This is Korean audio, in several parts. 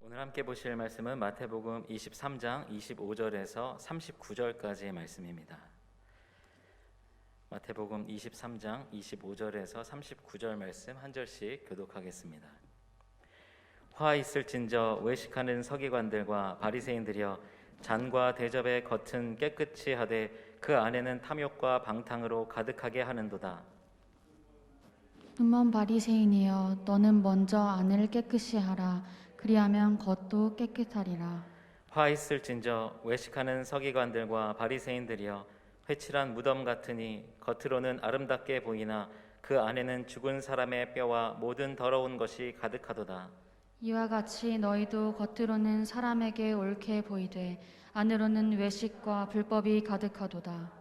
오늘 함께 보실 말씀은 마태복음 23장 25절에서 39절까지의 말씀입니다. 마태복음 23장 25절에서 39절 말씀 한 절씩 교독하겠습니다. 화 있을진저 외식하는 서기관들과 바리새인들이여, 잔과 대접의 겉은 깨끗이 하되 그 안에는 탐욕과 방탕으로 가득하게 하는도다. 눈먼 바리새인이여, 너는 먼저 안을 깨끗이 하라. 그리하면 겉도 깨끗하리라. 화 있을진저 외식하는 서기관들과 바리새인들이여, 회칠한 무덤 같으니 겉으로는 아름답게 보이나 그 안에는 죽은 사람의 뼈와 모든 더러운 것이 가득하도다. 이와 같이 너희도 겉으로는 사람에게 옳게 보이되 안으로는 외식과 불법이 가득하도다.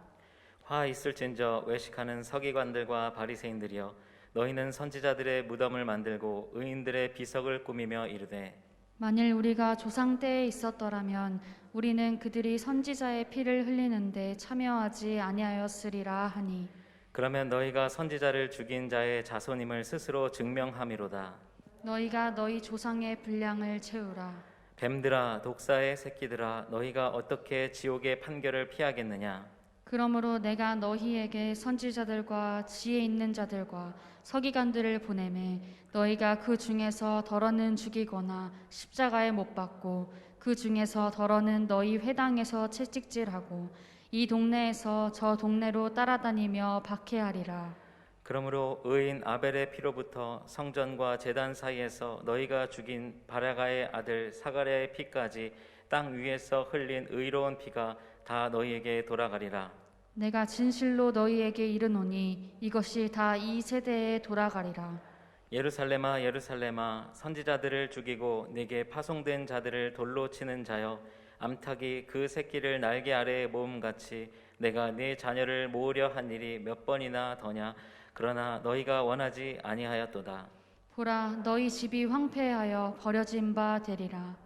화 있을진저 외식하는 서기관들과 바리새인들이여, 너희는 선지자들의 무덤을 만들고 의인들의 비석을 꾸미며 이르되, 만일 우리가 조상 때에 있었더라면 우리는 그들이 선지자의 피를 흘리는데 참여하지 아니하였으리라 하니, 그러면 너희가 선지자를 죽인 자의 자손임을 스스로 증명함이로다. 너희가 너희 조상의 분량을 채우라. 뱀들아, 독사의 새끼들아, 너희가 어떻게 지옥의 판결을 피하겠느냐? 그러므로 내가 너희에게 선지자들과 지혜 있는 자들과 서기관들을 보내매 너희가 그 중에서 덜어는 죽이거나 십자가에 못 박고 그 중에서 덜어는 너희 회당에서 채찍질하고 이 동네에서 저 동네로 따라다니며 박해하리라. 그러므로 의인 아벨의 피로부터 성전과 제단 사이에서 너희가 죽인 바라가의 아들 사가랴의 피까지 땅 위에서 흘린 의로운 피가 다 너희에게 돌아가리라. 내가 진실로 너희에게 이르노니 이것이 다 이 세대에 돌아가리라. 예루살렘아, 예루살렘아, 선지자들을 죽이고 네게 파송된 자들을 돌로 치는 자여, 암탉이 그 새끼를 날개 아래에 모음같이 내가 네 자녀를 모으려 한 일이 몇 번이나 더냐? 그러나 너희가 원하지 아니하였도다. 보라, 너희 집이 황폐하여 버려진 바 되리라.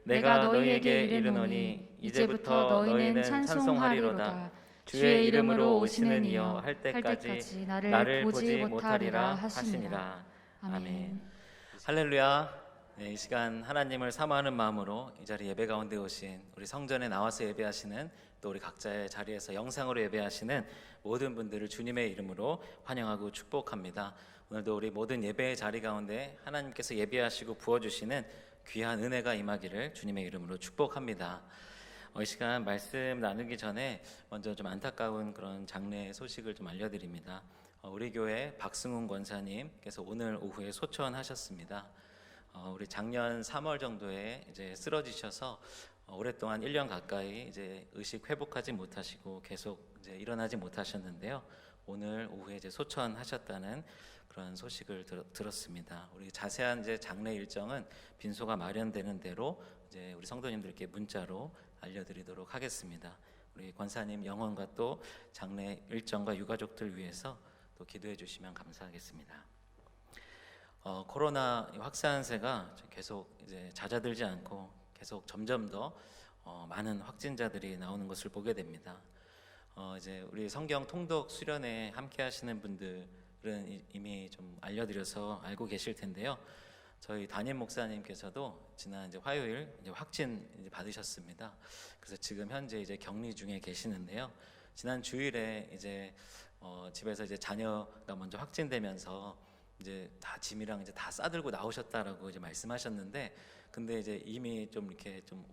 내가 너희에게 이르노니 이제부터 너희는 찬송하리로다. 주의 이름으로 오시는 이여 할 때까지 나를 보지 못하리라 하시니라. 아멘. 할렐루야. 네, 이 시간 하나님을 사모하는 마음으로 이 자리 예배 가운데 오신 우리 성전에 나와서 예배하시는, 또 우리 각자의 자리에서 영상으로 예배하시는 모든 분들을 주님의 이름으로 환영하고 축복합니다. 오늘도 우리 모든 예배의 자리 가운데 하나님께서 예배하시고 부어주시는 귀한 은혜가 임하기를 주님의 이름으로 축복합니다. 이 시간 말씀 나누기 전에 먼저 좀 안타까운 그런 장례 소식을 좀 알려드립니다. 우리 교회 박승훈 권사님께서 오늘 오후에 소천하셨습니다. 우리 작년 3월 정도에 이제 쓰러지셔서 오랫동안 1년 가까이 이제 의식 회복하지 못하시고 계속 이제 일어나지 못하셨는데요. 오늘 오후에 이제 소천하셨다는 그런 소식을 들었습니다. 우리 자세한 이제 장례 일정은 빈소가 마련되는 대로 이제 우리 성도님들께 문자로 알려드리도록 하겠습니다. 우리 권사님 영혼과 또 장례 일정과 유가족들 위해서 또 기도해 주시면 감사하겠습니다. 코로나 확산세가 계속 이제 잦아들지 않고 계속 점점 더 많은 확진자들이 나오는 것을 보게 됩니다. 이제 우리 성경 통독 수련회 함께 하시는 분들은 이미 좀 알려드려서 알고 계실 텐데요. 저희 담임 목사님께서도 지난 이제 화요일 이제 확진 이제 받으셨습니다. 그래서 지금 현재 이제 격리 중에 계시는데요. 지난 주일에 이제 집에서 이제 자녀가 먼저 확진되면서 이제 다 짐이랑 이제 다 싸들고 나오셨다라고 이제 말씀하셨는데, 근데 이제 이미 좀 이렇게 좀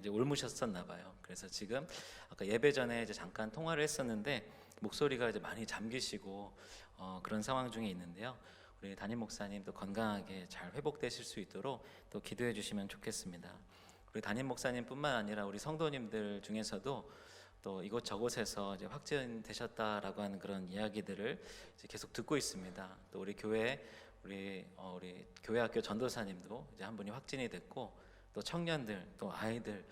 이제 옮으셨었나 봐요. 그래서 지금 아까 예배 전에 이제 잠깐 통화를 했었는데 목소리가 이제 많이 잠기시고 그런 상황 중에 있는데요. 우리 담임 목사님 또 건강하게 잘 회복되실 수 있도록 또 기도해 주시면 좋겠습니다. 우리 담임 목사님뿐만 아니라 우리 성도님들 중에서도 또 이곳저곳에서 이제 확진되셨다라고 하는 그런 이야기들을 이제 계속 듣고 있습니다. 또 우리 교회 우리 교회학교 전도사님도 이제 한 분이 확진이 됐고, 또 청년들 또 아이들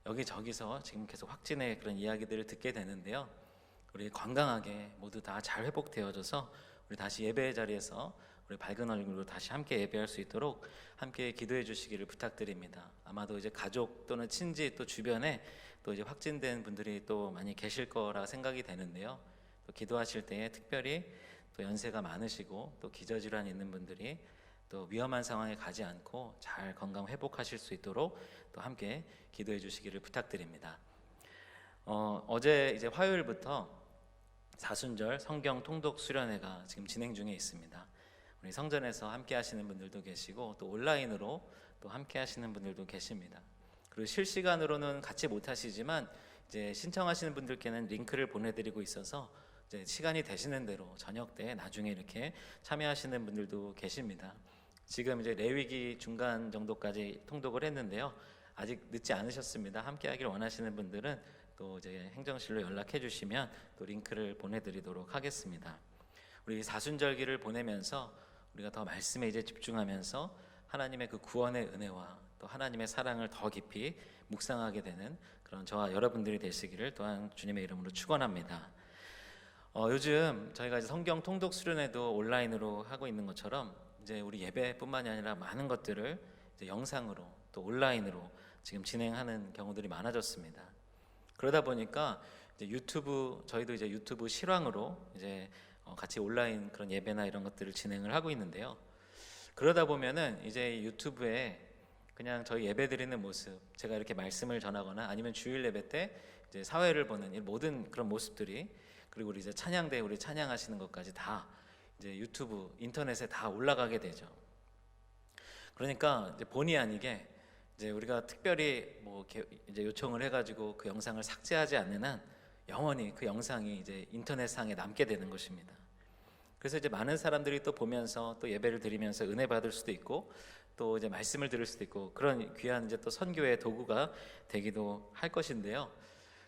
여기저기서 지금 계속 확진의 그런 이야기들을 듣게 되는데요. 우리 건강하게 모두 다 잘 회복되어져서 우리 다시 예배의 자리에서 우리 밝은 얼굴로 다시 함께 예배할 수 있도록 함께 기도해 주시기를 부탁드립니다. 아마도 이제 가족 또는 친지 또 주변에 또 이제 확진된 분들이 또 많이 계실 거라 생각이 되는데요. 또 기도하실 때에 특별히 또 연세가 많으시고 또 기저질환 있는 분들이 또 위험한 상황에 가지 않고 잘 건강 회복하실 수 있도록 또 함께 기도해 주시기를 부탁드립니다. 어제 이제 화요일부터 사순절 성경 통독 수련회가 지금 진행 중에 있습니다. 우리 성전에서 함께 하시는 분들도 계시고 또 온라인으로 또 함께 하시는 분들도 계십니다. 그리고 실시간으로는 같이 못 하시지만 이제 신청하시는 분들께는 링크를 보내드리고 있어서 이제 시간이 되시는 대로 저녁 때 나중에 이렇게 참여하시는 분들도 계십니다. 지금 이제 레위기 중간 정도까지 통독을 했는데요. 아직 늦지 않으셨습니다. 함께 하길 원하시는 분들은 또 이제 행정실로 연락해 주시면 또 링크를 보내드리도록 하겠습니다. 우리 사순절기를 보내면서 우리가 더 말씀에 이제 집중하면서 하나님의 그 구원의 은혜와 또 하나님의 사랑을 더 깊이 묵상하게 되는 그런 저와 여러분들이 되시기를 또한 주님의 이름으로 축원합니다. 요즘 저희가 이제 성경 통독 수련회도 온라인으로 하고 있는 것처럼 이제 우리 예배뿐만이 아니라 많은 것들을 이제 영상으로 또 온라인으로 지금 진행하는 경우들이 많아졌습니다. 그러다 보니까 이제 저희도 이제 유튜브 실황으로 이제 같이 온라인 그런 예배나 이런 것들을 진행을 하고 있는데요. 그러다 보면은 이제 유튜브에 그냥 저희 예배 드리는 모습, 제가 이렇게 말씀을 전하거나 아니면 주일 예배 때 이제 사회를 보는 이 모든 그런 모습들이, 그리고 우리 이제 찬양대 우리 찬양하시는 것까지 다 이제 유튜브 인터넷에 다 올라가게 되죠. 그러니까 이제 본의 아니게 이제 우리가 특별히 뭐 이제 요청을 해가지고 그 영상을 삭제하지 않는 한 영원히 그 영상이 이제 인터넷상에 남게 되는 것입니다. 그래서 이제 많은 사람들이 또 보면서 또 예배를 드리면서 은혜 받을 수도 있고 또 이제 말씀을 들을 수도 있고 그런 귀한 이제 또 선교의 도구가 되기도 할 것인데요.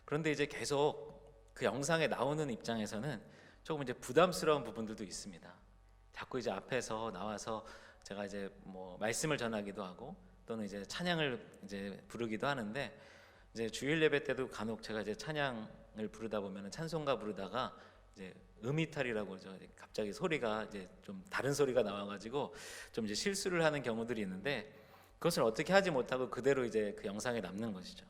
그런데 이제 계속 그 영상에 나오는 입장에서는 조금 이제 부담스러운 부분들도 있습니다. 자꾸 이제 앞에서 나와서 제가 이제 뭐 말씀을 전하기도 하고 또는 이제 찬양을 이제 부르기도 하는데, 이제 주일 예배 때도 간혹 제가 이제 찬양을 부르다 보면은 찬송가 부르다가 이제 음이탈이라고 그러죠. 갑자기 소리가 이제 좀 다른 소리가 나와가지고 좀 이제 실수를 하는 경우들이 있는데, 그것을 어떻게 하지 못하고 그대로 이제 그 영상에 남는 것이죠.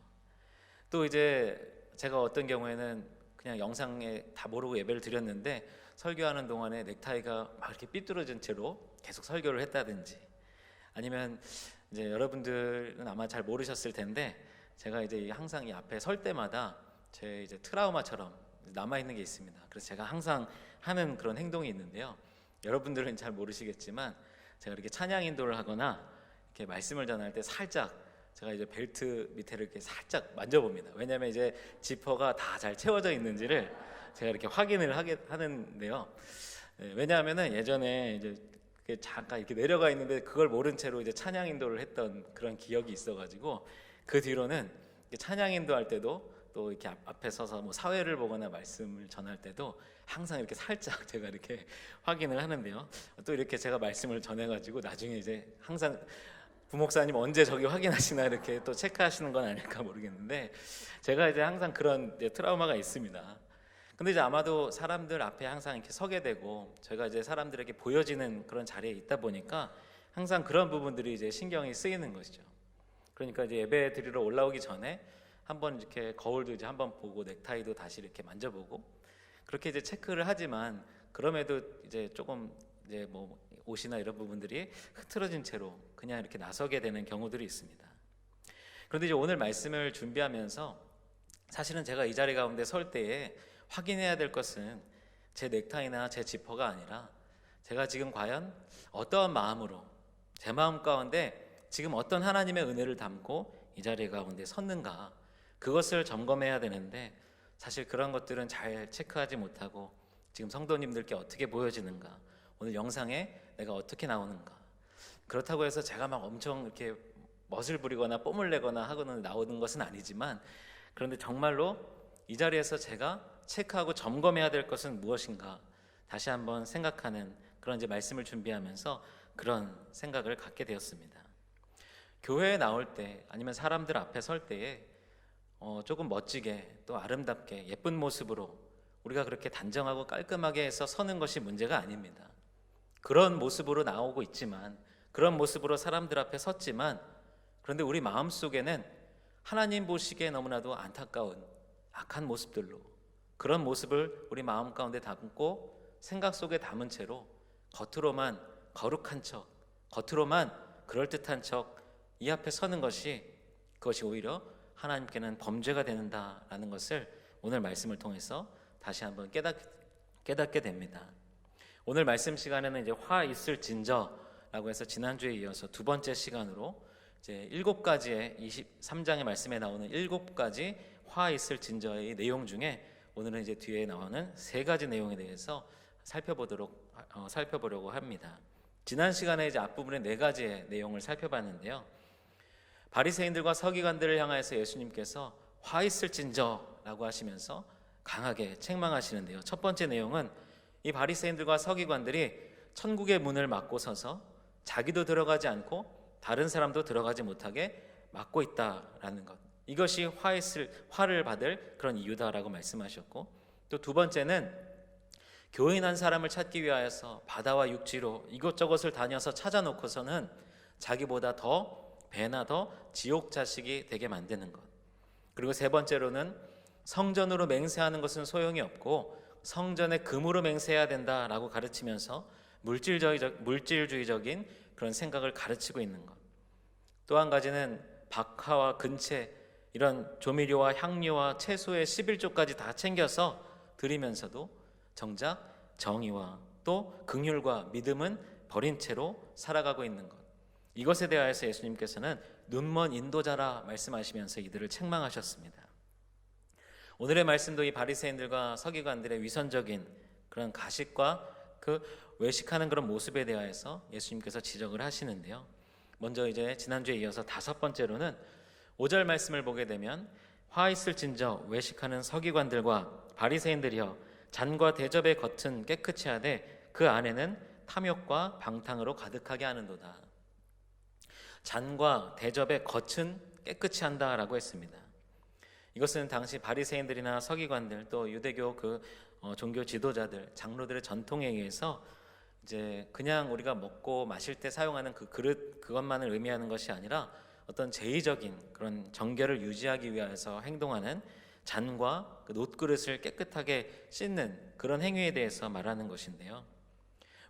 또 이제 제가 어떤 경우에는 그냥 영상에 다 모르고 예배를 드렸는데 설교하는 동안에 넥타이가 막 이렇게 삐뚤어진 채로 계속 설교를 했다든지, 아니면 이제 여러분들은 아마 잘 모르셨을 텐데 제가 이제 항상 이 앞에 설 때마다 제 이제 트라우마처럼 남아 있는 게 있습니다. 그래서 제가 항상 하는 그런 행동이 있는데요. 여러분들은 잘 모르시겠지만 제가 이렇게 찬양 인도를 하거나 이렇게 말씀을 전할 때 살짝 제가 이제 벨트 밑에를 이렇게 살짝 만져봅니다. 왜냐하면 이제 지퍼가 다 잘 채워져 있는지를 제가 이렇게 확인을 하는데요. 왜냐하면은 예전에 이제 잠깐 이렇게 내려가 있는데 그걸 모른 채로 이제 찬양 인도를 했던 그런 기억이 있어가지고 그 뒤로는 찬양 인도할 때도 또 이렇게 앞에 서서 뭐 사회를 보거나 말씀을 전할 때도 항상 이렇게 살짝 제가 이렇게 확인을 하는데요. 또 이렇게 제가 말씀을 전해가지고 나중에 이제 항상 부목사님 언제 저기 확인하시나 이렇게 또 체크하시는 건 아닐까 모르겠는데, 제가 이제 항상 그런 이제 트라우마가 있습니다. 근데 이제 아마도 사람들 앞에 항상 이렇게 서게 되고 제가 이제 사람들에게 보여지는 그런 자리에 있다 보니까 항상 그런 부분들이 이제 신경이 쓰이는 것이죠. 그러니까 이제 예배 드리러 올라오기 전에 한번 이렇게 거울도 이제 한번 보고 넥타이도 다시 이렇게 만져보고 그렇게 이제 체크를 하지만, 그럼에도 이제 조금 이제 뭐 옷이나 이런 부분들이 흐트러진 채로 그냥 이렇게 나서게 되는 경우들이 있습니다. 그런데 이제 오늘 말씀을 준비하면서 사실은 제가 이 자리 가운데 설 때에 확인해야 될 것은 제 넥타이나 제 지퍼가 아니라 제가 지금 과연 어떠한 마음으로 제 마음 가운데 지금 어떤 하나님의 은혜를 담고 이 자리 가운데 섰는가, 그것을 점검해야 되는데 사실 그런 것들은 잘 체크하지 못하고 지금 성도님들께 어떻게 보여지는가, 오늘 영상에 내가 어떻게 나오는가, 그렇다고 해서 제가 막 엄청 이렇게 멋을 부리거나 뽐을 내거나 하고는 나오는 것은 아니지만, 그런데 정말로 이 자리에서 제가 체크하고 점검해야 될 것은 무엇인가 다시 한번 생각하는 그런 이제 말씀을 준비하면서 그런 생각을 갖게 되었습니다. 교회에 나올 때 아니면 사람들 앞에 설 때에 조금 멋지게 또 아름답게 예쁜 모습으로 우리가 그렇게 단정하고 깔끔하게 해서 서는 것이 문제가 아닙니다. 그런 모습으로 나오고 있지만, 그런 모습으로 사람들 앞에 섰지만, 그런데 우리 마음속에는 하나님 보시기에 너무나도 안타까운 악한 모습들로, 그런 모습을 우리 마음 가운데 담고 생각 속에 담은 채로 겉으로만 거룩한 척, 겉으로만 그럴듯한 척 이 앞에 서는 그것이 오히려 하나님께는 범죄가 된다라는 것을 오늘 말씀을 통해서 다시 한번 깨닫게 됩니다. 오늘 말씀 시간에는 이제 화 있을 진저라고 해서 지난주에 이어서 두 번째 시간으로 이제 7가지의 23장의 말씀에 나오는 7가지 화 있을 진저의 내용 중에 오늘은 이제 뒤에 나오는 3가지 내용에 대해서 살펴보려고 합니다. 지난 시간에 이제 앞부분에 4가지의 내용을 살펴봤는데요. 바리새인들과 서기관들을 향하여서 예수님께서 화 있을진저라고 하시면서 강하게 책망하시는데요. 첫 번째 내용은 이 바리새인들과 서기관들이 천국의 문을 막고 서서 자기도 들어가지 않고 다른 사람도 들어가지 못하게 막고 있다라는 것. 이것이 화를 받을 그런 이유다라고 말씀하셨고, 또 두 번째는 교인 한 사람을 찾기 위하여서 바다와 육지로 이곳저곳을 다녀서 찾아놓고서는 자기보다 더 배나 더 지옥 자식이 되게 만드는 것. 그리고 세 번째로는 성전으로 맹세하는 것은 소용이 없고 성전의 금으로 맹세해야 된다라고 가르치면서 물질주의적인 그런 생각을 가르치고 있는 것. 또 한 가지는 박하와 근체, 이런 조미료와 향료와 채소의 11조까지 다 챙겨서 드리면서도 정작 정의와 또 긍휼과 믿음은 버린 채로 살아가고 있는 것. 이것에 대하여서 예수님께서는 눈먼 인도자라 말씀하시면서 이들을 책망하셨습니다. 오늘의 말씀도 이 바리새인들과 서기관들의 위선적인 그런 가식과 그 외식하는 그런 모습에 대하여서 예수님께서 지적을 하시는데요. 먼저 이제 지난주에 이어서 5번째로는 5절 말씀을 보게 되면 화 있을진저 외식하는 서기관들과 바리새인들이여 잔과 대접의 겉은 깨끗이 하되 그 안에는 탐욕과 방탕으로 가득하게 하는도다. 잔과 대접의 겉은 깨끗이 한다라고 했습니다. 이것은 당시 바리새인들이나 서기관들 또 유대교 종교 지도자들, 장로들의 전통에 의해서 이제 그냥 우리가 먹고 마실 때 사용하는 그 그릇 그것만을 의미하는 것이 아니라 어떤 제의적인 그런 정결을 유지하기 위해서 행동하는 잔과 그 놋그릇을 깨끗하게 씻는 그런 행위에 대해서 말하는 것인데요.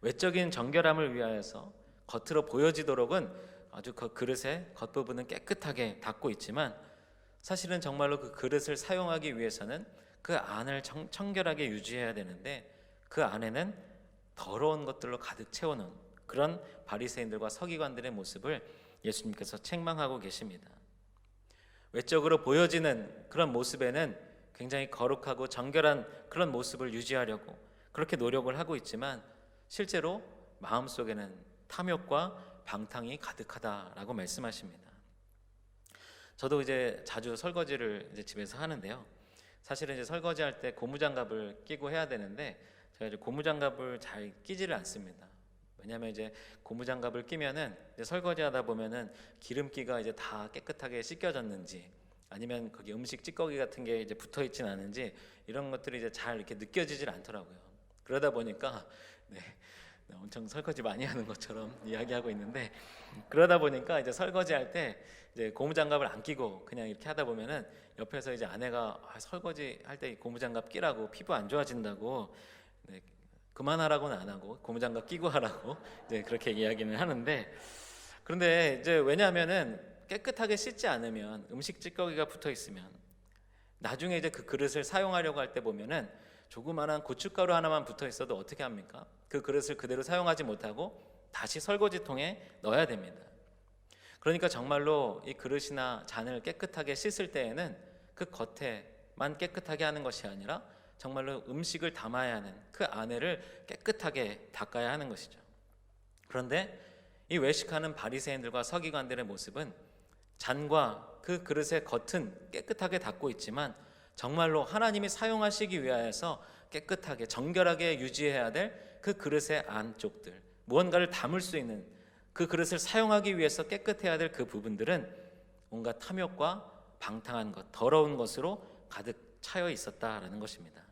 외적인 정결함을 위하여서 겉으로 보여지도록은 아주 그 그릇의 겉부분은 깨끗하게 닦고 있지만 사실은 정말로 그 그릇을 사용하기 위해서는 그 안을 청결하게 유지해야 되는데 그 안에는 더러운 것들로 가득 채워놓은 그런 바리새인들과 서기관들의 모습을 예수님께서 책망하고 계십니다. 외적으로 보여지는 그런 모습에는 굉장히 거룩하고 정결한 그런 모습을 유지하려고 그렇게 노력을 하고 있지만 실제로 마음속에는 탐욕과 방탕이 가득하다라고 말씀하십니다. 저도 이제 자주 설거지를 이제 집에서 하는데요. 사실은 이제 설거지할 때 고무장갑을 끼고 해야 되는데 제가 이제 고무장갑을 잘 끼지를 않습니다. 왜냐하면 이제 고무장갑을 끼면은 이제 설거지하다 보면은 기름기가 이제 다 깨끗하게 씻겨졌는지 아니면 거기 음식 찌꺼기 같은 게 이제 붙어 있진 않은지 이런 것들이 이제 잘 이렇게 느껴지질 않더라고요. 그러다 보니까 엄청 설거지 많이 하는 것처럼 이야기하고 있는데 그러다 보니까 이제 설거지할 때 이제 고무장갑을 안 끼고 그냥 이렇게 하다 보면은 옆에서 이제 아내가 설거지 할 때 고무장갑 끼라고 피부 안 좋아진다고 그만하라고는 안 하고 고무장갑 끼고 하라고 이제 그렇게 이야기는 하는데 그런데 이제 왜냐하면은 깨끗하게 씻지 않으면 음식 찌꺼기가 붙어 있으면 나중에 이제 그 그릇을 사용하려고 할 때 보면은 조그마한 고춧가루 하나만 붙어 있어도 어떻게 합니까? 그 그릇을 그대로 사용하지 못하고 다시 설거지통에 넣어야 됩니다. 그러니까 정말로 이 그릇이나 잔을 깨끗하게 씻을 때에는 그 겉에만 깨끗하게 하는 것이 아니라 정말로 음식을 담아야 하는 그 안에를 깨끗하게 닦아야 하는 것이죠. 그런데 이 외식하는 바리새인들과 서기관들의 모습은 잔과 그 그릇의 겉은 깨끗하게 닦고 있지만 정말로 하나님이 사용하시기 위하여서 깨끗하게 정결하게 유지해야 될 그 그릇의 안쪽들, 무언가를 담을 수 있는 그 그릇을 사용하기 위해서 깨끗해야 될 그 부분들은 온갖 탐욕과 방탕한 것, 더러운 것으로 가득 차여 있었다라는 것입니다.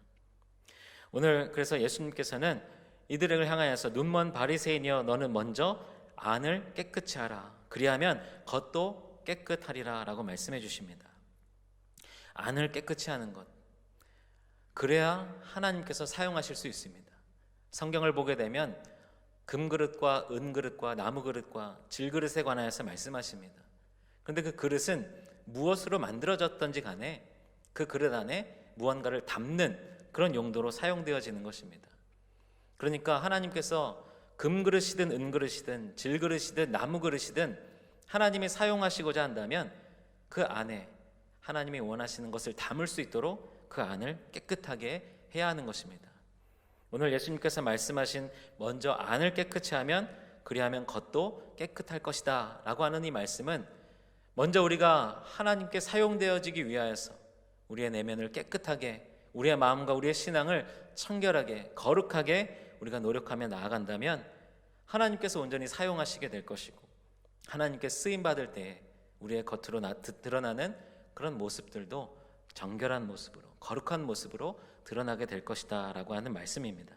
오늘 그래서 예수님께서는 이들을 향하여서 눈먼 바리새인이여 너는 먼저 안을 깨끗이 하라. 그리하면 겉도 깨끗하리라 라고 말씀해 주십니다. 안을 깨끗이 하는 것. 그래야 하나님께서 사용하실 수 있습니다. 성경을 보게 되면 금그릇과 은그릇과 나무그릇과 질그릇에 관하여서 말씀하십니다. 그런데 그 그릇은 무엇으로 만들어졌던지 간에 그 그릇 안에 무언가를 담는 그런 용도로 사용되어지는 것입니다. 그러니까 하나님께서 금그릇이든 은그릇이든 질그릇이든 나무그릇이든 하나님이 사용하시고자 한다면 그 안에 하나님이 원하시는 것을 담을 수 있도록 그 안을 깨끗하게 해야 하는 것입니다. 오늘 예수님께서 말씀하신 먼저 안을 깨끗이 하면 그리하면 겉도 깨끗할 것이다 라고 하는 이 말씀은 먼저 우리가 하나님께 사용되어지기 위하여서 우리의 내면을 깨끗하게, 우리의 마음과 우리의 신앙을 청결하게 거룩하게 우리가 노력하며 나아간다면 하나님께서 온전히 사용하시게 될 것이고, 하나님께 쓰임받을 때에 우리의 겉으로 드러나는 그런 모습들도 정결한 모습으로, 거룩한 모습으로 드러나게 될 것이다 라고 하는 말씀입니다.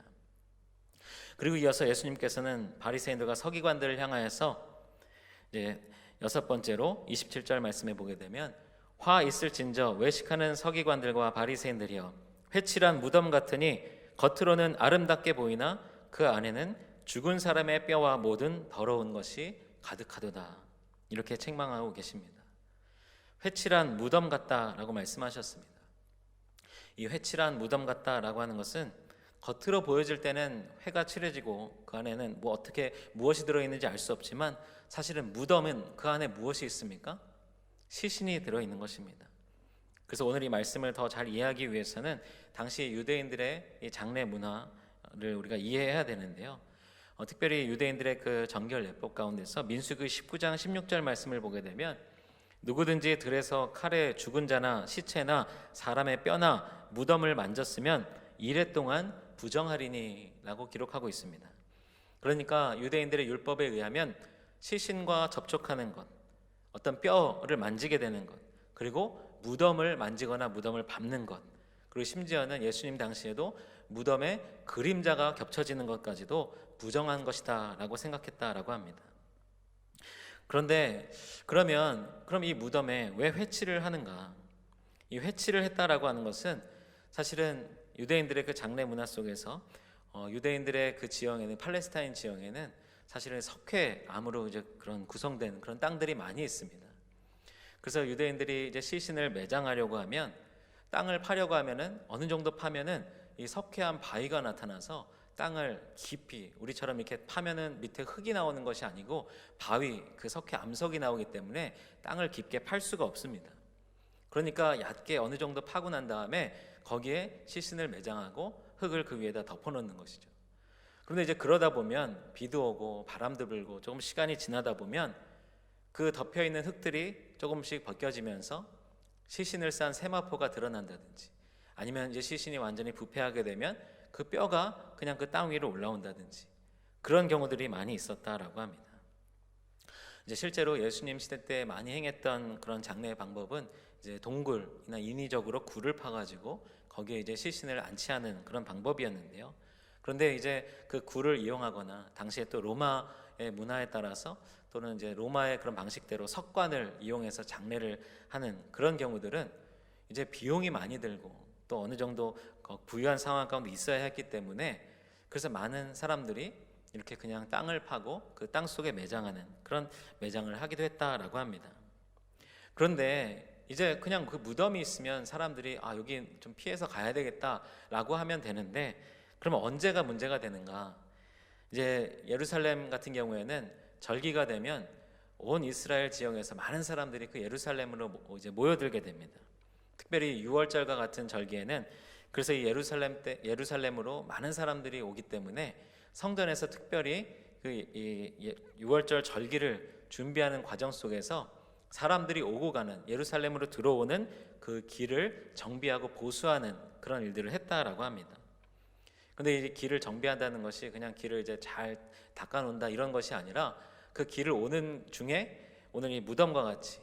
그리고 이어서 예수님께서는 바리새인들과 서기관들을 향하여서 이제 6번째로 27절 말씀에 보게 되면 화 있을진저 외식하는 서기관들과 바리새인들이여 회칠한 무덤 같으니 겉으로는 아름답게 보이나 그 안에는 죽은 사람의 뼈와 모든 더러운 것이 가득하도다. 이렇게 책망하고 계십니다. 회칠한 무덤 같다라고 말씀하셨습니다. 이 회칠한 무덤 같다라고 하는 것은 겉으로 보여질 때는 회가 칠해지고 그 안에는 어떻게 무엇이 들어있는지 알 수 없지만 사실은 무덤은 그 안에 무엇이 있습니까? 시신이 들어있는 것입니다. 그래서 오늘 이 말씀을 더 잘 이해하기 위해서는 당시 유대인들의 이 장례 문화를 우리가 이해해야 되는데요. 특별히 유대인들의 그 정결 예법 가운데서 민수기 19장 16절 말씀을 보게 되면 누구든지 들에서 칼에 죽은 자나 시체나 사람의 뼈나 무덤을 만졌으면 이래 동안 부정하리니 라고 기록하고 있습니다. 그러니까 유대인들의 율법에 의하면 시신과 접촉하는 것, 어떤 뼈를 만지게 되는 것, 그리고 무덤을 만지거나 무덤을 밟는 것, 그리고 심지어는 예수님 당시에도 무덤에 그림자가 겹쳐지는 것까지도 부정한 것이다 라고 생각했다라고 합니다. 그런데 그럼 이 무덤에 왜 회칠을 하는가? 이 회칠을 했다라고 하는 것은 사실은 유대인들의 그 장례 문화 속에서 유대인들의 그 지형에는, 팔레스타인 지형에는 사실은 석회암으로 이제 그런 구성된 그런 땅들이 많이 있습니다. 그래서 유대인들이 이제 시신을 매장하려고 하면, 땅을 파려고 하면은 어느 정도 파면은 이 석회암 바위가 나타나서 땅을 깊이, 우리처럼 이렇게 파면은 밑에 흙이 나오는 것이 아니고 바위, 그 석회 암석이 나오기 때문에 땅을 깊게 팔 수가 없습니다. 그러니까 얕게 어느 정도 파고 난 다음에 거기에 시신을 매장하고 흙을 그 위에다 덮어놓는 것이죠. 그런데 이제 그러다 보면 비도 오고 바람도 불고 조금 시간이 지나다 보면 그 덮여있는 흙들이 조금씩 벗겨지면서 시신을 싼 세마포가 드러난다든지, 아니면 이제 시신이 완전히 부패하게 되면 그 뼈가 그냥 그 땅 위로 올라온다든지, 그런 경우들이 많이 있었다라고 합니다. 이제 실제로 예수님 시대 때 많이 행했던 그런 장례 방법은 이제 동굴이나 인위적으로 굴을 파가지고 거기에 이제 시신을 안치하는 그런 방법이었는데요. 그런데 이제 그 굴을 이용하거나 당시에 또 로마의 문화에 따라서 또는 이제 로마의 그런 방식대로 석관을 이용해서 장례를 하는 그런 경우들은 이제 비용이 많이 들고 또 어느 정도 부유한 상황 가운데 있어야 했기 때문에, 그래서 많은 사람들이 이렇게 그냥 땅을 파고 그 땅 속에 매장하는 그런 매장을 하기도 했다라고 합니다. 그런데 이제 그냥 그 무덤이 있으면 사람들이 여기 좀 피해서 가야 되겠다라고 하면 되는데, 그러면 언제가 문제가 되는가? 이제 예루살렘 같은 경우에는 절기가 되면 온 이스라엘 지역에서 많은 사람들이 그 예루살렘으로 이제 모여들게 됩니다. 특별히 6월절과 같은 절기에는, 그래서 이 예루살렘으로 많은 사람들이 오기 때문에 성전에서 특별히 이 6월절 절기를 준비하는 과정 속에서 사람들이 오고 가는, 예루살렘으로 들어오는 그 길을 정비하고 보수하는 그런 일들을 했다라고 합니다. 근데 이 길을 정비한다는 것이 그냥 길을 이제 잘 닦아놓는다 이런 것이 아니라, 그 길을 오는 중에 오늘 이 무덤과 같이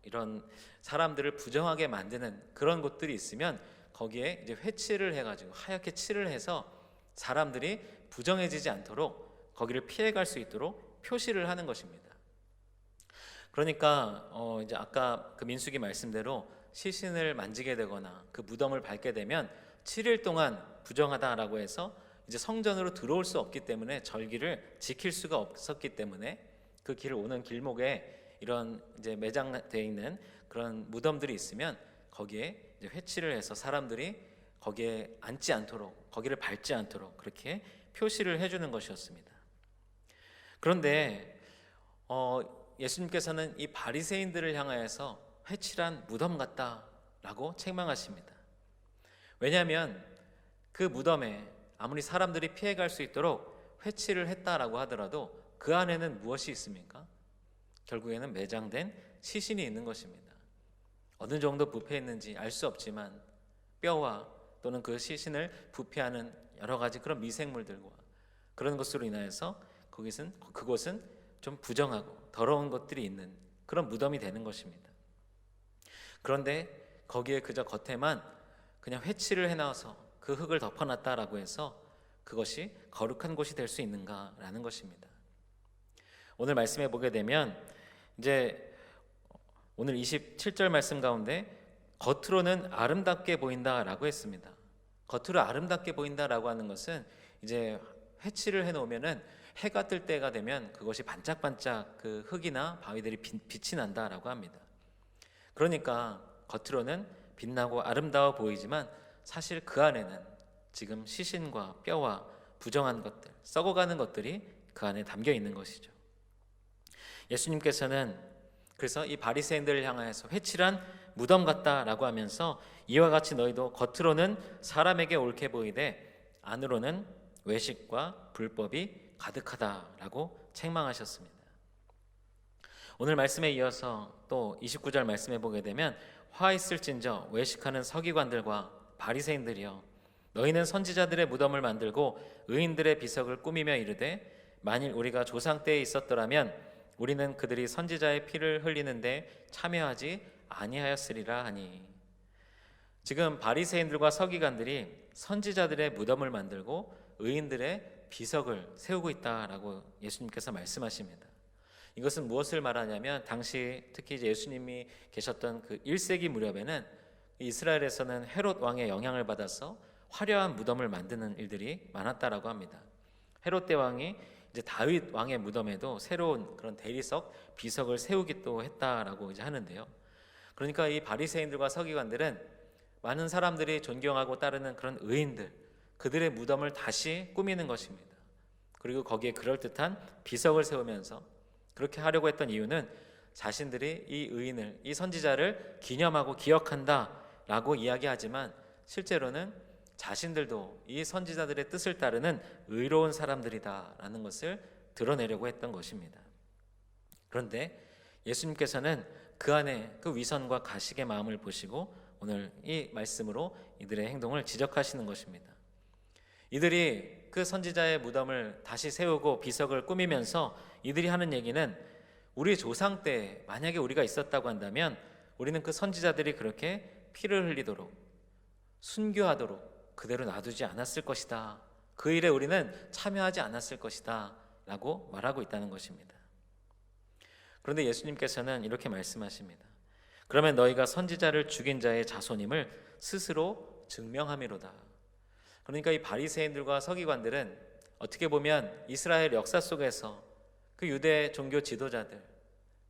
이런 사람들을 부정하게 만드는 그런 곳들이 있으면 거기에 이제 회칠을 해가지고 하얗게 칠을 해서 사람들이 부정해지지 않도록 거기를 피해갈 수 있도록 표시를 하는 것입니다. 그러니까 이제 아까 그 민수기 말씀대로 시신을 만지게 되거나 그 무덤을 밟게 되면 7일 동안 부정하다라고 해서 이제 성전으로 들어올 수 없기 때문에 절기를 지킬 수가 없었기 때문에 그 길을 오는 길목에 이런 이제 매장되어 있는 그런 무덤들이 있으면 거기에 이제 회치를 해서 사람들이 거기에 앉지 않도록, 거기를 밟지 않도록 그렇게 표시를 해주는 것이었습니다. 그런데 예수님께서는 이 바리새인들을 향하여서 회칠한 무덤 같다라고 책망하십니다. 왜냐하면 그 무덤에 아무리 사람들이 피해갈 수 있도록 회칠을 했다라고 하더라도 그 안에는 무엇이 있습니까? 결국에는 매장된 시신이 있는 것입니다. 어느 정도 부패했는지 알 수 없지만 뼈와 또는 그 시신을 부패하는 여러 가지 그런 미생물들과 그런 것으로 인하여서 그곳은 좀 부정하고 더러운 것들이 있는 그런 무덤이 되는 것입니다. 그런데 거기에 그저 겉에만 그냥 회칠을 해놔서 그 흙을 덮어놨다라고 해서 그것이 거룩한 곳이 될 수 있는가라는 것입니다. 오늘 말씀해 보게 되면 이제 오늘 27절 말씀 가운데 겉으로는 아름답게 보인다라고 했습니다. 겉으로 아름답게 보인다라고 하는 것은 이제 회칠을 해놓으면은 해가 뜰 때가 되면 그것이 반짝반짝 그 흙이나 바위들이 빛이 난다라고 합니다. 그러니까 겉으로는 빛나고 아름다워 보이지만 사실 그 안에는 지금 시신과 뼈와 부정한 것들, 썩어가는 것들이 그 안에 담겨 있는 것이죠. 예수님께서는 그래서 이 바리새인들을 향하여서 회칠한 무덤 같다라고 하면서 이와 같이 너희도 겉으로는 사람에게 옳게 보이되 안으로는 외식과 불법이 가득하다라고 책망하셨습니다. 오늘 말씀에 이어서 또 29절 말씀해 보게 되면 화 있을진저 외식하는 서기관들과 바리새인들이여 너희는 선지자들의 무덤을 만들고 의인들의 비석을 꾸미며 이르되 만일 우리가 조상 때에 있었더라면 우리는 그들이 선지자의 피를 흘리는데 참여하지 아니하였으리라 하니. 지금 바리새인들과 서기관들이 선지자들의 무덤을 만들고 의인들의 비석을 세우고 있다라고 예수님께서 말씀하십니다. 이것은 무엇을 말하냐면 당시 특히 이제 예수님이 계셨던 그 1세기 무렵에는 이스라엘에서는 헤롯 왕의 영향을 받아서 화려한 무덤을 만드는 일들이 많았다라고 합니다. 헤롯 대왕이 이제 다윗 왕의 무덤에도 새로운 그런 대리석, 비석을 세우기도 했다라고 이제 하는데요. 그러니까 이 바리새인들과 서기관들은 많은 사람들이 존경하고 따르는 그런 의인들, 그들의 무덤을 다시 꾸미는 것입니다. 그리고 거기에 그럴듯한 비석을 세우면서 그렇게 하려고 했던 이유는 자신들이 이 의인을, 이 선지자를 기념하고 기억한다라고 이야기하지만 실제로는 자신들도 이 선지자들의 뜻을 따르는 의로운 사람들이다라는 것을 드러내려고 했던 것입니다. 그런데 예수님께서는 그 안에 그 위선과 가식의 마음을 보시고 오늘 이 말씀으로 이들의 행동을 지적하시는 것입니다. 이들이 그 선지자의 무덤을 다시 세우고 비석을 꾸미면서 이들이 하는 얘기는 우리 조상 때 만약에 우리가 있었다고 한다면 우리는 그 선지자들이 그렇게 피를 흘리도록 순교하도록 그대로 놔두지 않았을 것이다. 그 일에 우리는 참여하지 않았을 것이다 라고 말하고 있다는 것입니다. 그런데 예수님께서는 이렇게 말씀하십니다. 그러면 너희가 선지자를 죽인 자의 자손임을 스스로 증명함이로다. 그러니까 이 바리새인들과 서기관들은 어떻게 보면 이스라엘 역사 속에서 그 유대 종교 지도자들,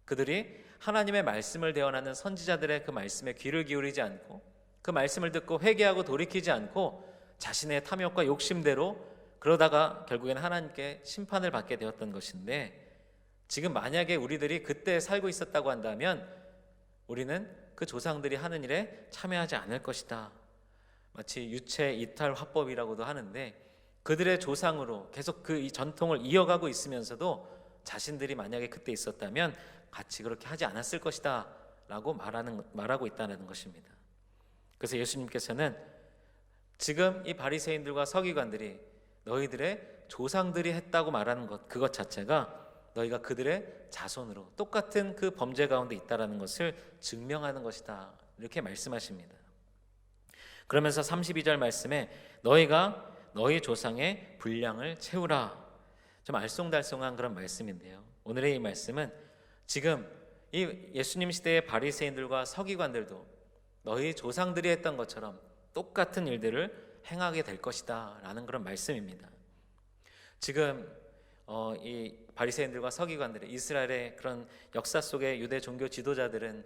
그들이 하나님의 말씀을 대언하는 선지자들의 그 말씀에 귀를 기울이지 않고 그 말씀을 듣고 회개하고 돌이키지 않고 자신의 탐욕과 욕심대로 그러다가 결국에는 하나님께 심판을 받게 되었던 것인데, 지금 만약에 우리들이 그때 살고 있었다고 한다면 우리는 그 조상들이 하는 일에 참여하지 않을 것이다. 마치 유체 이탈 화법이라고도 하는데 그들의 조상으로 계속 그 이 전통을 이어가고 있으면서도 자신들이 만약에 그때 있었다면 같이 그렇게 하지 않았을 것이다 라고 말하고 있다는 것입니다. 그래서 예수님께서는 지금 이 바리새인들과 서기관들이 너희들의 조상들이 했다고 말하는 것, 그것 자체가 너희가 그들의 자손으로 똑같은 그 범죄 가운데 있다는 것을 증명하는 것이다, 이렇게 말씀하십니다. 그러면서 32절 말씀에 너희가 너희 조상의 분량을 채우라, 좀 알쏭달쏭한 그런 말씀인데요. 오늘의 이 말씀은 지금 이 예수님 시대의 바리새인들과 서기관들도 너희 조상들이 했던 것처럼 똑같은 일들을 행하게 될 것이다 라는 그런 말씀입니다. 지금 이 바리새인들과 서기관들의 이스라엘의 그런 역사 속의 유대 종교 지도자들은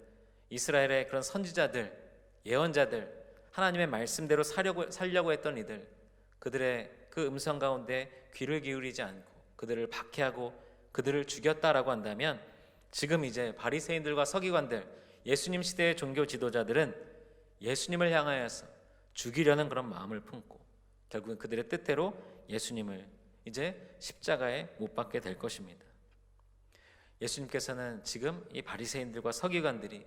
이스라엘의 그런 선지자들, 예언자들, 하나님의 말씀대로 살려고 했던 이들, 그들의 그 음성 가운데 귀를 기울이지 않고 그들을 박해하고 그들을 죽였다라고 한다면, 지금 이제 바리새인들과 서기관들, 예수님 시대의 종교 지도자들은 예수님을 향하여서 죽이려는 그런 마음을 품고 결국은 그들의 뜻대로 예수님을 이제 십자가에 못 박게 될 것입니다. 예수님께서는 지금 이 바리새인들과 서기관들이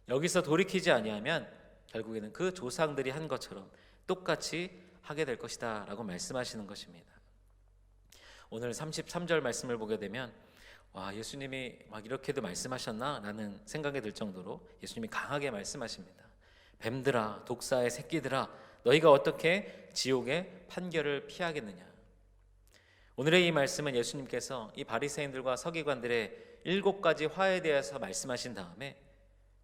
여기서 돌이키지 아니하면 결국에는 그 조상들이 한 것처럼 똑같이 하게 될 것이다 라고 말씀하시는 것입니다. 오늘 33절 말씀을 보게 되면 와, 예수님이 막 이렇게도 말씀하셨나? 라는 생각이 들 정도로 예수님이 강하게 말씀하십니다. 뱀들아, 독사의 새끼들아, 너희가 어떻게 지옥의 판결을 피하겠느냐? 오늘의 이 말씀은 예수님께서 이 바리새인들과 서기관들의 7가지 화에 대해서 말씀하신 다음에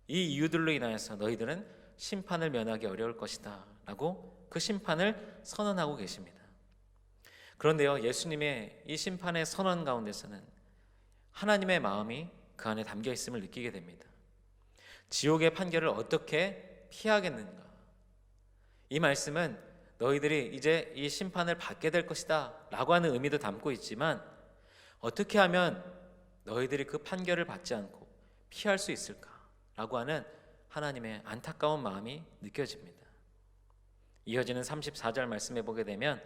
이 이유들로 인하여서 너희들은 심판을 면하기 어려울 것이다 라고 그 심판을 선언하고 계십니다. 그런데요, 예수님의 이 심판의 선언 가운데서는 하나님의 마음이 그 안에 담겨 있음을 느끼게 됩니다. 지옥의 판결을 어떻게 피하겠는가? 이 말씀은 너희들이 이제 이 심판을 받게 될 것이다 라고 하는 의미도 담고 있지만, 어떻게 하면 너희들이 그 판결을 받지 않고 피할 수 있을까 라고 하는 하나님의 안타까운 마음이 느껴집니다. 이어지는 34절 말씀에 보게 되면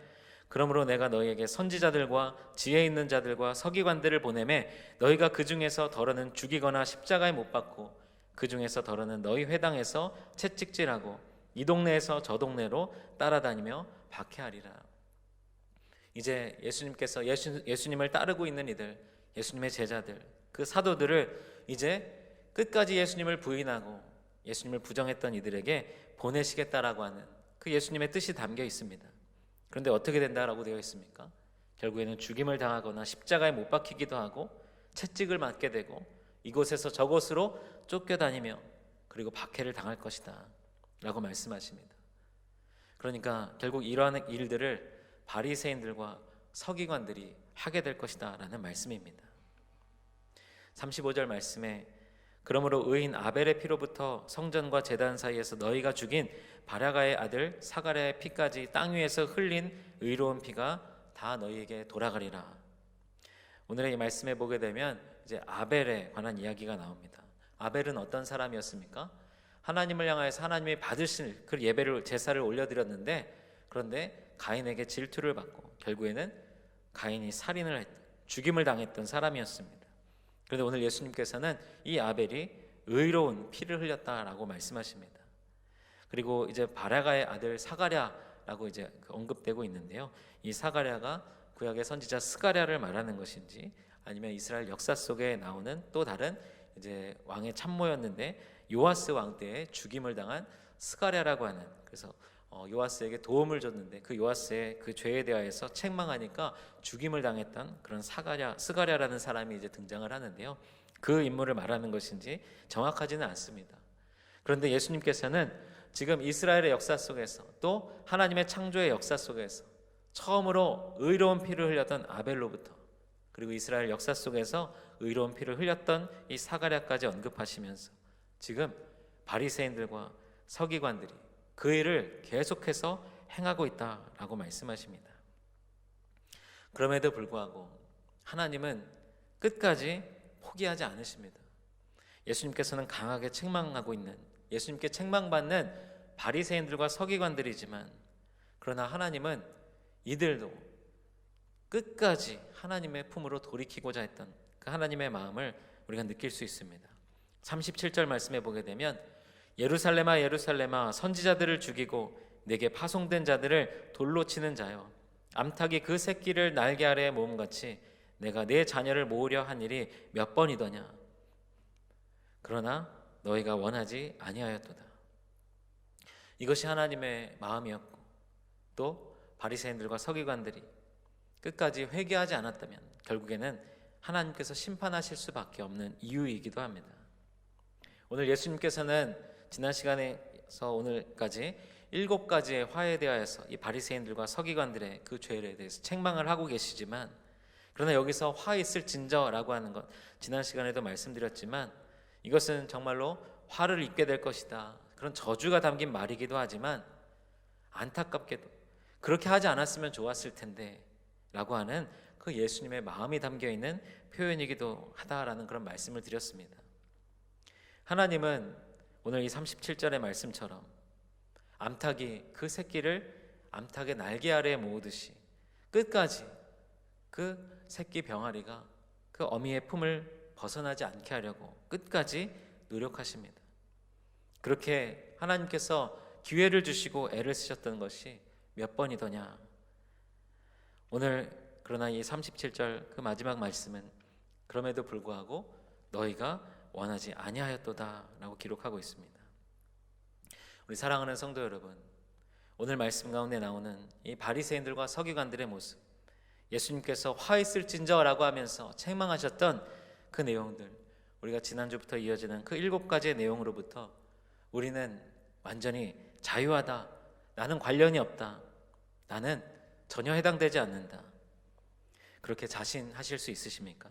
그러므로 내가 너희에게 선지자들과 지혜 있는 자들과 서기관들을 보내매 너희가 그 중에서 더러는 죽이거나 십자가에 못 박고 그 중에서 더러는 너희 회당에서 채찍질하고 이 동네에서 저 동네로 따라다니며 박해하리라. 이제 예수님께서 예수님을 따르고 있는 이들, 예수님의 제자들, 그 사도들을 이제 끝까지 예수님을 부인하고 예수님을 부정했던 이들에게 보내시겠다라고 하는 그 예수님의 뜻이 담겨 있습니다. 그런데 어떻게 된다라고 되어 있습니까? 결국에는 죽임을 당하거나 십자가에 못 박히기도 하고 채찍을 맞게 되고 이곳에서 저곳으로 쫓겨다니며 그리고 박해를 당할 것이다 라고 말씀하십니다. 그러니까 결국 이러한 일들을 바리새인들과 서기관들이 하게 될 것이다 라는 말씀입니다. 35절 말씀에 그러므로 의인 아벨의 피로부터 성전과 제단 사이에서 너희가 죽인 바라가의 아들 사가랴의 피까지 땅 위에서 흘린 의로운 피가 다 너희에게 돌아가리라. 오늘의 이 말씀에 보게 되면 이제 아벨에 관한 이야기가 나옵니다. 아벨은 어떤 사람이었습니까? 하나님을 향하여서 하나님이 받으실 그 예배를 제사를 올려드렸는데, 그런데 가인에게 질투를 받고 결국에는 가인이 살인을 했던, 죽임을 당했던 사람이었습니다. 그런데 오늘 예수님께서는 이 아벨이 의로운 피를 흘렸다라고 말씀하십니다. 그리고 이제 바라가의 아들 사가랴라고 이제 언급되고 있는데요. 이 사가랴가 구약의 선지자 스가랴를 말하는 것인지 아니면 이스라엘 역사 속에 나오는 또 다른 이제 왕의 참모였는데 요아스 왕 때에 죽임을 당한 스가랴라고 하는, 그래서 요아스에게 도움을 줬는데 그 요아스의 그 죄에 대하여서 책망하니까 죽임을 당했던 그런 스가랴라는 사람이 이제 등장을 하는데요. 그 인물을 말하는 것인지 정확하지는 않습니다. 그런데 예수님께서는 지금 이스라엘의 역사 속에서 또 하나님의 창조의 역사 속에서 처음으로 의로운 피를 흘렸던 아벨로부터 그리고 이스라엘 역사 속에서 의로운 피를 흘렸던 이 사가랴까지 언급하시면서 지금 바리새인들과 서기관들이 그 일을 계속해서 행하고 있다라고 말씀하십니다. 그럼에도 불구하고 하나님은 끝까지 포기하지 않으십니다. 예수님께서는 강하게 책망하고 있는, 예수님께 책망받는 바리새인들과 서기관들이지만, 그러나 하나님은 이들도 끝까지 하나님의 품으로 돌이키고자 했던 그 하나님의 마음을 우리가 느낄 수 있습니다. 37절 말씀에 보게 되면 예루살렘아 예루살렘아 선지자들을 죽이고 내게 파송된 자들을 돌로 치는 자여, 암탉이 그 새끼를 날개 아래에 모음같이 내가 내 자녀를 모으려 한 일이 몇 번이더냐. 그러나 너희가 원하지 아니하였도다. 이것이 하나님의 마음이었고 또 바리새인들과 서기관들이 끝까지 회개하지 않았다면 결국에는 하나님께서 심판하실 수밖에 없는 이유이기도 합니다. 오늘 예수님께서는 지난 시간에 전부터서 오늘까지 7가지의 화에 대하여서 이 바리새인들과 서기관들의 그 죄에 대해서 책망을 하고 계시지만, 그러나 여기서 화 있을 진저라고 하는 것, 지난 시간에도 말씀드렸지만 이것은 정말로 화를 입게 될 것이다, 그런 저주가 담긴 말이기도 하지만 안타깝게도 그렇게 하지 않았으면 좋았을 텐데 라고 하는 그 예수님의 마음이 담겨 있는 표현이기도 하다라는 그런 말씀을 드렸습니다. 하나님은 오늘 이 37절의 말씀처럼 암탉이 그 새끼를 암탉의 날개 아래에 모으듯이 끝까지 그 새끼 병아리가 그 어미의 품을 벗어나지 않게 하려고 끝까지 노력하십니다. 그렇게 하나님께서 기회를 주시고 애를 쓰셨던 것이 몇 번이더냐. 오늘 그러나 이 37절 그 마지막 말씀은 그럼에도 불구하고 너희가 원하지 아니하였도다 라고 기록하고 있습니다. 우리 사랑하는 성도 여러분, 오늘 말씀 가운데 나오는 이 바리새인들과 서기관들의 모습, 예수님께서 화 있을진저라고 하면서 책망하셨던 그 내용들, 우리가 지난주부터 이어지는 그 7가지의 내용으로부터 우리는 완전히 자유하다, 나는 관련이 없다, 나는 전혀 해당되지 않는다, 그렇게 자신하실 수 있으십니까?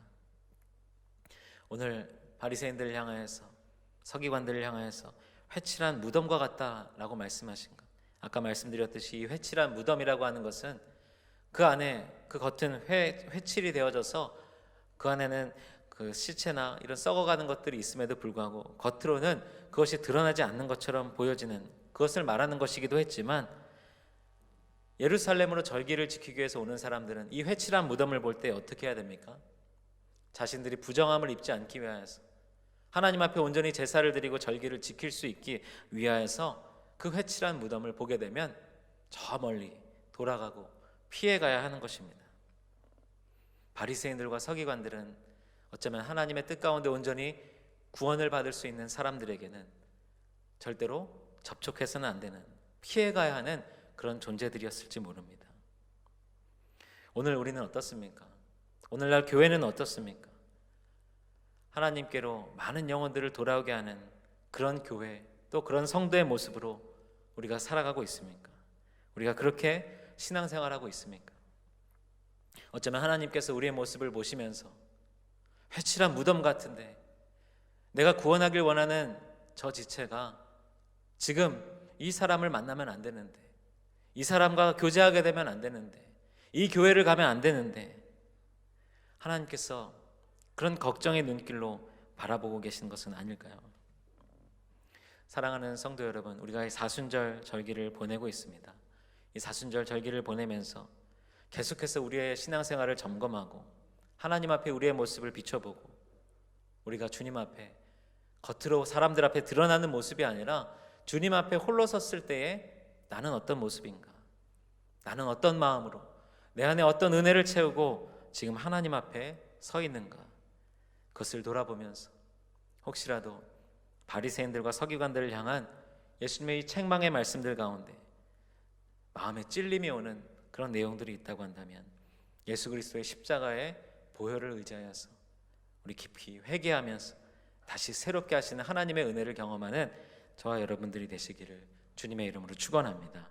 오늘 바리새인들을 향하여서, 서기관들을 향하여서 회칠한 무덤과 같다라고 말씀하신 것, 아까 말씀드렸듯이 이 회칠한 무덤이라고 하는 것은 그 안에 그 겉은 회칠이 되어져서 그 안에는 그 시체나 이런 썩어가는 것들이 있음에도 불구하고 겉으로는 그것이 드러나지 않는 것처럼 보여지는, 그것을 말하는 것이기도 했지만, 예루살렘으로 절기를 지키기 위해서 오는 사람들은 이 회칠한 무덤을 볼 때 어떻게 해야 됩니까? 자신들이 부정함을 입지 않기 위하여서, 하나님 앞에 온전히 제사를 드리고 절기를 지킬 수 있기 위하여서 그 회칠한 무덤을 보게 되면 저 멀리 돌아가고 피해가야 하는 것입니다. 바리새인들과 서기관들은 어쩌면 하나님의 뜻 가운데 온전히 구원을 받을 수 있는 사람들에게는 절대로 접촉해서는 안 되는, 피해가야 하는 그런 존재들이었을지 모릅니다. 오늘 우리는 어떻습니까? 오늘날 교회는 어떻습니까? 하나님께로 많은 영혼들을 돌아오게 하는 그런 교회, 또 그런 성도의 모습으로 우리가 살아가고 있습니까? 우리가 그렇게 신앙생활하고 있습니까? 어쩌면 하나님께서 우리의 모습을 보시면서 회칠한 무덤 같은데, 내가 구원하길 원하는 저 지체가 지금 이 사람을 만나면 안 되는데, 이 사람과 교제하게 되면 안 되는데, 이 교회를 가면 안 되는데, 하나님께서 그런 걱정의 눈길로 바라보고 계신 것은 아닐까요? 사랑하는 성도 여러분, 우리가 이 사순절 절기를 보내고 있습니다. 이 사순절 절기를 보내면서 계속해서 우리의 신앙생활을 점검하고 하나님 앞에 우리의 모습을 비춰보고, 우리가 주님 앞에 겉으로 사람들 앞에 드러나는 모습이 아니라 주님 앞에 홀로 섰을 때에 나는 어떤 모습인가, 나는 어떤 마음으로, 내 안에 어떤 은혜를 채우고 지금 하나님 앞에 서 있는가, 그것을 돌아보면서 혹시라도 바리새인들과 서기관들을 향한 예수님의 이 책망의 말씀들 가운데 마음에 찔림이 오는 그런 내용들이 있다고 한다면 예수 그리스도의 십자가의 보혈을 의지하여서 우리 깊이 회개하면서 다시 새롭게 하시는 하나님의 은혜를 경험하는 저와 여러분들이 되시기를 주님의 이름으로 축원합니다.